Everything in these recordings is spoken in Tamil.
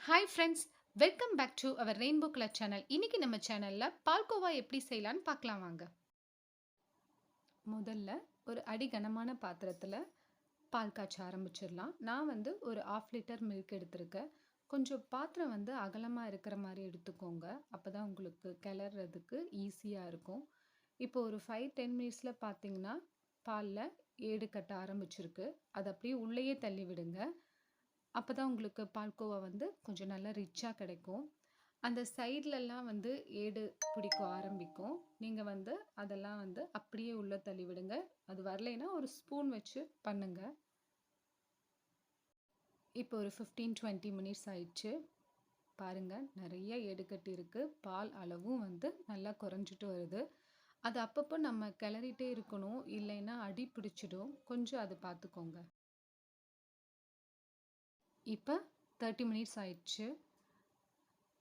Hi friends, welcome back to our rainbow colour channel. இன்னைக்கு நம்ம சேனல்ல பால்கோவா எப்படி செய்யலான்னு பார்க்கலாம் வாங்க. முதல்ல ஒரு அடி கனமான பாத்திரத்தில் பால் காய்ச்ச ஆரம்பிச்சிடலாம். நான் ஒரு 1/2 லிட்டர் மில்க் எடுத்திருக்கேன். கொஞ்சம் பாத்திரம் அகலமாக இருக்கிற மாதிரி எடுத்துக்கோங்க. அப்போ தான் உங்களுக்கு கிளறதுக்கு ஈஸியாக இருக்கும். இப்போ ஒரு 5-10 மினிட்ஸில் பார்த்தீங்கன்னா பாலில் ஏடு கட்ட ஆரம்பிச்சிருக்கு. அதை அப்படியே உள்ளேயே தள்ளி விடுங்க. அப்போ தான் உங்களுக்கு பால்கோவா கொஞ்சம் நல்லா ரிச்சாக கிடைக்கும். அந்த சைட்லலாம் ஏடு பிடிக்க ஆரம்பிக்கும். நீங்கள் அதெல்லாம் அப்படியே உள்ளே தள்ளி விடுங்க. அது வரலைன்னா ஒரு ஸ்பூன் வச்சு பண்ணுங்க. இப்போ ஒரு 15-20 மினிட்ஸ் ஆயிடுச்சு. பாருங்கள், நிறைய ஏடு கட்டி இருக்குது. பால் அளவும் நல்லா குறைஞ்சிட்டு வருது. அது அப்பப்போ நம்ம கிளறிட்டே இருக்கணும், இல்லைன்னா அடி பிடிச்சிடும். கொஞ்சம் அதை பார்த்துக்கோங்க. இப்போ 30 மினிட்ஸ் ஆயிடுச்சு.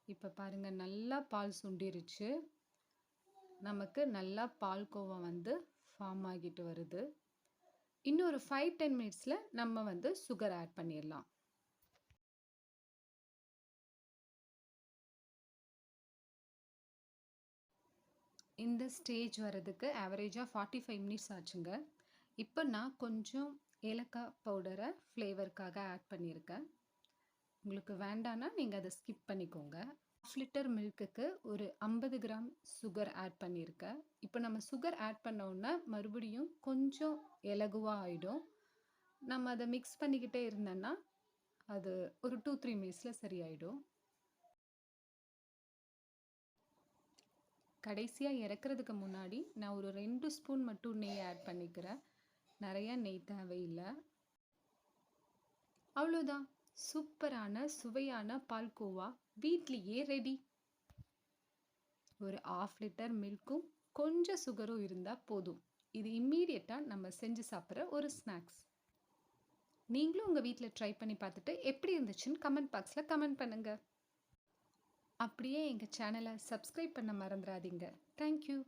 இப்போ பாருங்கள், நல்லா பால் சுண்டிருச்சு. நமக்கு நல்லா பால்கோவா ஃபார்ம் ஆகிட்டு வருது. இன்னொரு 5-10 மினிட்ஸில் நம்ம சுகர் ஆட் பண்ணிடலாம். இந்த ஸ்டேஜ் வர்றதுக்கு ஆவரேஜாக 45 மினிட்ஸ் ஆச்சுங்க. இப்போ நான் கொஞ்சம் ஏலக்காய் பவுடரை ஃப்ளேவருக்காக ஆட் பண்ணியிருக்கேன். உங்களுக்கு வேண்டான்னா நீங்கள் அதை ஸ்கிப் பண்ணிக்கோங்க. 1/2 லிட்டர் மில்க்குக்கு ஒரு 50 கிராம் சுகர் ஆட் பண்ணியிருக்கேன். இப்போ நம்ம சுகர் ஆட் பண்ணோன்னா மறுபடியும் கொஞ்சம் இலகுவாக ஆகிடும். நம்ம அதை மிக்ஸ் பண்ணிக்கிட்டே இருந்தோன்னா அது ஒரு 2-3 மினிட்ஸில் சரியாயிடும். கடைசியாக இறக்குறதுக்கு முன்னாடி நான் ஒரு 2 ஸ்பூன் மட்டும் நெய் ஆட் பண்ணிக்கிறேன். நிறையா நெய் தேவையில்லை. அவ்வளோதான், சூப்பரான சுவையான பால்கோவா வீட்லேயே ரெடி. ஒரு 1/2 லிட்டர் மில்க்கும் கொஞ்சம் சுகரும் இருந்தால் போதும். இது இம்மீடியட்டாக நம்ம செஞ்சு சாப்பிட்ற ஒரு ஸ்நாக்ஸ். நீங்களும் உங்கள் வீட்டில் ட்ரை பண்ணி பார்த்துட்டு எப்படி இருந்துச்சுன்னு கமெண்ட் பாக்ஸில் கமெண்ட் பண்ணுங்கள். அப்படியே எங்கள் சேனலை சப்ஸ்கிரைப் பண்ண மறந்துடாதீங்க. தேங்க்யூ.